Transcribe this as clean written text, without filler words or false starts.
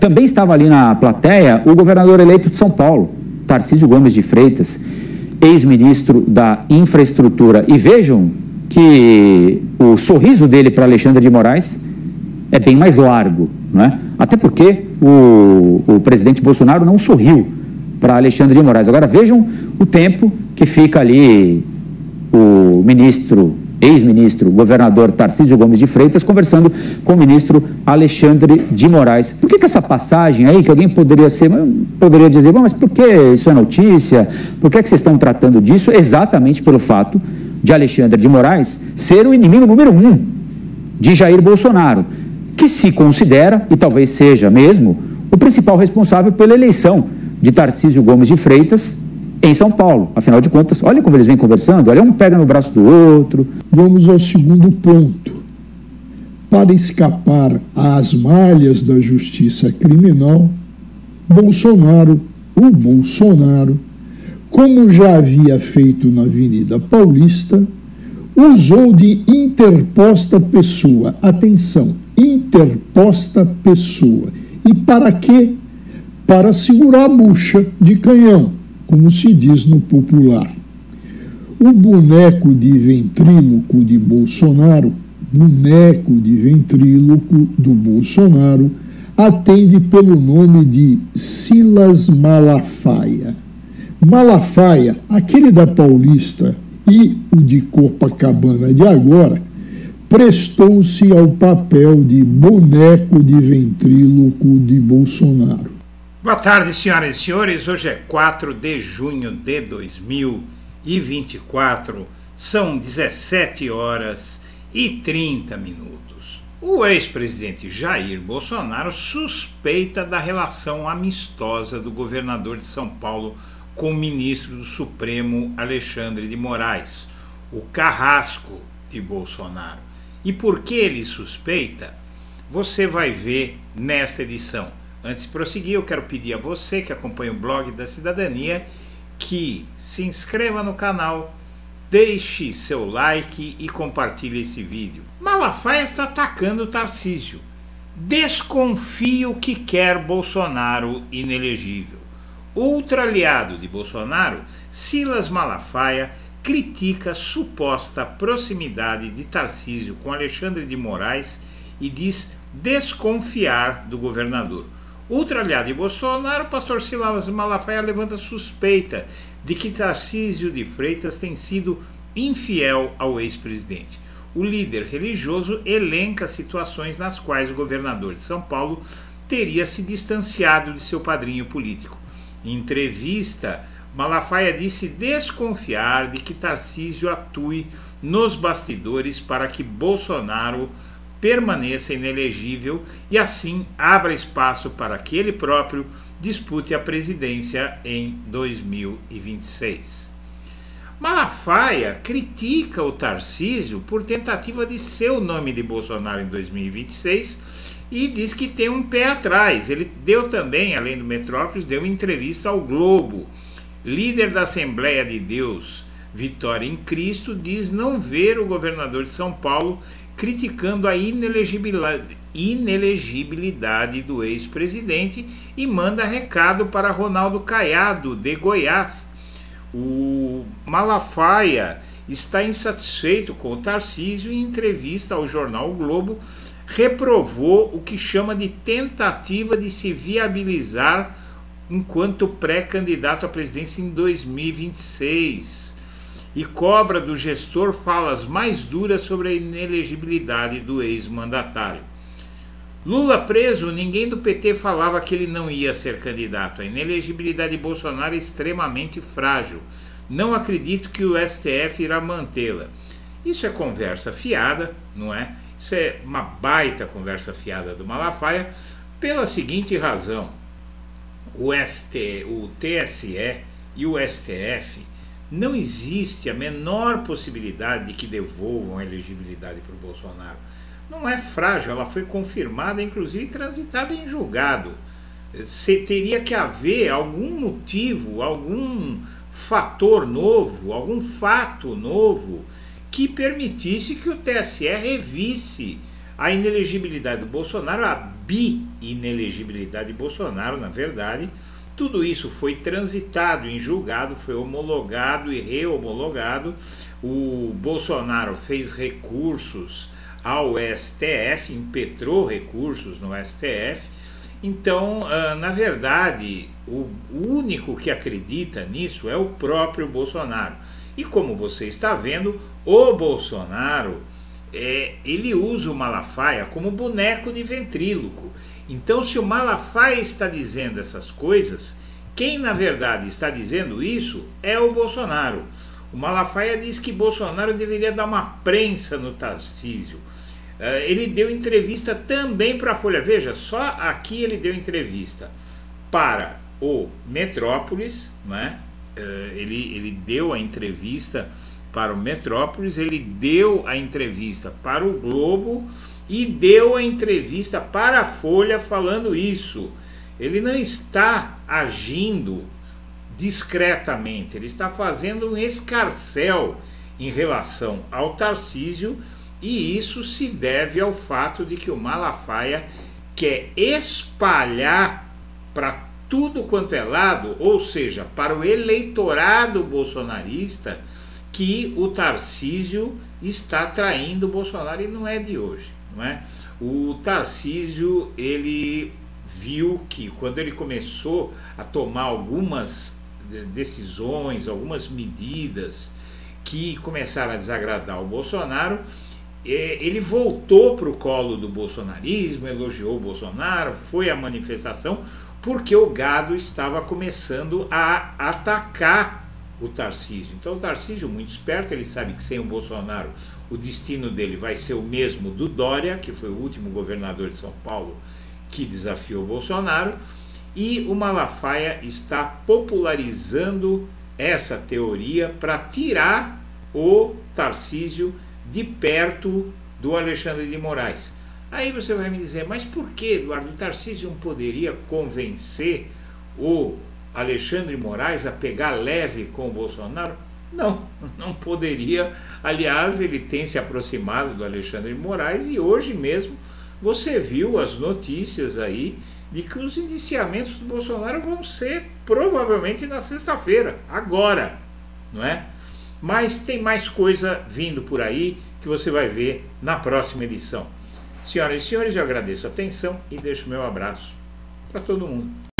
Também estava ali na plateia o governador eleito de São Paulo, Tarcísio Gomes de Freitas, ex-ministro da Infraestrutura. E vejam que o sorriso dele para Alexandre de Moraes é bem mais largo, né? Até porque o presidente Bolsonaro não sorriu para Alexandre de Moraes. Agora vejam o tempo que fica ali o ministro, ex-ministro, governador Tarcísio Gomes de Freitas, conversando com o ministro Alexandre de Moraes. Por que essa passagem aí, que alguém poderia dizer, bom, mas por que isso é notícia? Por que vocês estão tratando disso? Exatamente pelo fato de Alexandre de Moraes ser o inimigo número 1 de Jair Bolsonaro, que se considera, e talvez seja mesmo, o principal responsável pela eleição de Tarcísio Gomes de Freitas em São Paulo. Afinal de contas, olha como eles vêm conversando, olha, um pega no braço do outro. Vamos ao segundo ponto. Para escapar às malhas da justiça criminal, o Bolsonaro, como já havia feito na Avenida Paulista, usou de interposta pessoa. Atenção, interposta pessoa. E para quê? Para segurar a bucha de canhão, como se diz no popular. O boneco de ventríloco de Bolsonaro, atende pelo nome de Silas Malafaia. Malafaia, aquele da Paulista e o de Copacabana de agora, prestou-se ao papel de boneco de ventríloco de Bolsonaro. Boa tarde, senhoras e senhores. Hoje é 4 de junho de 2024. São 17 horas e 30 minutos. O ex-presidente Jair Bolsonaro suspeita da relação amistosa do governador de São Paulo com o ministro do Supremo Alexandre de Moraes, o carrasco de Bolsonaro. E por que ele suspeita? Você vai ver nesta edição. Antes de prosseguir, eu quero pedir a você que acompanha o blog da Cidadania que se inscreva no canal, deixe seu like e compartilhe esse vídeo. Malafaia está atacando o Tarcísio. Desconfio que quer Bolsonaro inelegível. Outro aliado de Bolsonaro, Silas Malafaia, critica a suposta proximidade de Tarcísio com Alexandre de Moraes e diz desconfiar do governador. Outro aliado de Bolsonaro, o pastor Silas Malafaia, levanta suspeita de que Tarcísio de Freitas tem sido infiel ao ex-presidente. O líder religioso elenca situações nas quais o governador de São Paulo teria se distanciado de seu padrinho político. Em entrevista, Malafaia disse desconfiar de que Tarcísio atue nos bastidores para que Bolsonaro permaneça inelegível e assim abra espaço para que ele próprio dispute a presidência em 2026. Malafaia critica o Tarcísio por tentativa de ser o nome de Bolsonaro em 2026 e diz que tem um pé atrás. Ele deu também, além do Metrópolis, deu entrevista ao Globo. Líder da Assembleia de Deus, Vitória em Cristo, diz não ver o governador de São Paulo criticando a inelegibilidade do ex-presidente e manda recado para Ronaldo Caiado, de Goiás. O Malafaia está insatisfeito com o Tarcísio e em entrevista ao jornal o Globo reprovou o que chama de tentativa de se viabilizar enquanto pré-candidato à presidência em 2026 e cobra do gestor falas mais duras sobre a inelegibilidade do ex-mandatário. Lula preso, ninguém do PT falava que ele não ia ser candidato. A inelegibilidade de Bolsonaro é extremamente frágil. Não acredito que o STF irá mantê-la. Isso é conversa fiada, não é? Isso é uma baita conversa fiada do Malafaia, pela seguinte razão. O TSE e o STF, não existe a menor possibilidade de que devolvam a elegibilidade para o Bolsonaro. Não é frágil, ela foi confirmada, inclusive transitada em julgado. Teria que haver algum motivo, algum fator novo, algum fato novo que permitisse que o TSE revisse a inelegibilidade do Bolsonaro, a bi-inelegibilidade de Bolsonaro, na verdade, tudo isso foi transitado em julgado, foi homologado e reomologado. O Bolsonaro fez recursos ao STF, impetrou recursos no STF. Então, na verdade, o único que acredita nisso é o próprio Bolsonaro. E como você está vendo, o Bolsonaro, ele usa o Malafaia como boneco de ventríloco. Então, se o Malafaia está dizendo essas coisas, quem na verdade está dizendo isso é o Bolsonaro. O Malafaia diz que Bolsonaro deveria dar uma prensa no Tarcísio. Ele deu entrevista também para a Folha. Veja, só aqui ele deu entrevista para o Metrópolis, né? Ele deu a entrevista para o Metrópolis, ele deu a entrevista para o Globo e deu a entrevista para a Folha falando isso. Ele não está agindo discretamente, ele está fazendo um escarcéu em relação ao Tarcísio, e isso se deve ao fato de que o Malafaia quer espalhar para tudo quanto é lado, ou seja, para o eleitorado bolsonarista, que o Tarcísio está traindo o Bolsonaro, e não é de hoje, não é? O Tarcísio, ele viu que quando ele começou a tomar algumas decisões, algumas medidas que começaram a desagradar o Bolsonaro, ele voltou para o colo do bolsonarismo, elogiou o Bolsonaro, foi à manifestação, porque o gado estava começando a atacar o Tarcísio. Então o Tarcísio, muito esperto, ele sabe que sem o Bolsonaro o destino dele vai ser o mesmo do Dória, que foi o último governador de São Paulo que desafiou o Bolsonaro, e o Malafaia está popularizando essa teoria para tirar o Tarcísio de perto do Alexandre de Moraes. Aí você vai me dizer, mas por que, Eduardo, o Tarcísio não poderia convencer o Alexandre de Moraes a pegar leve com o Bolsonaro? Não, não poderia. Aliás, ele tem se aproximado do Alexandre de Moraes, e hoje mesmo você viu as notícias aí de que os indiciamentos do Bolsonaro vão ser provavelmente na sexta-feira, agora, não é? Mas tem mais coisa vindo por aí que você vai ver na próxima edição. Senhoras e senhores, eu agradeço a atenção e deixo meu abraço para todo mundo.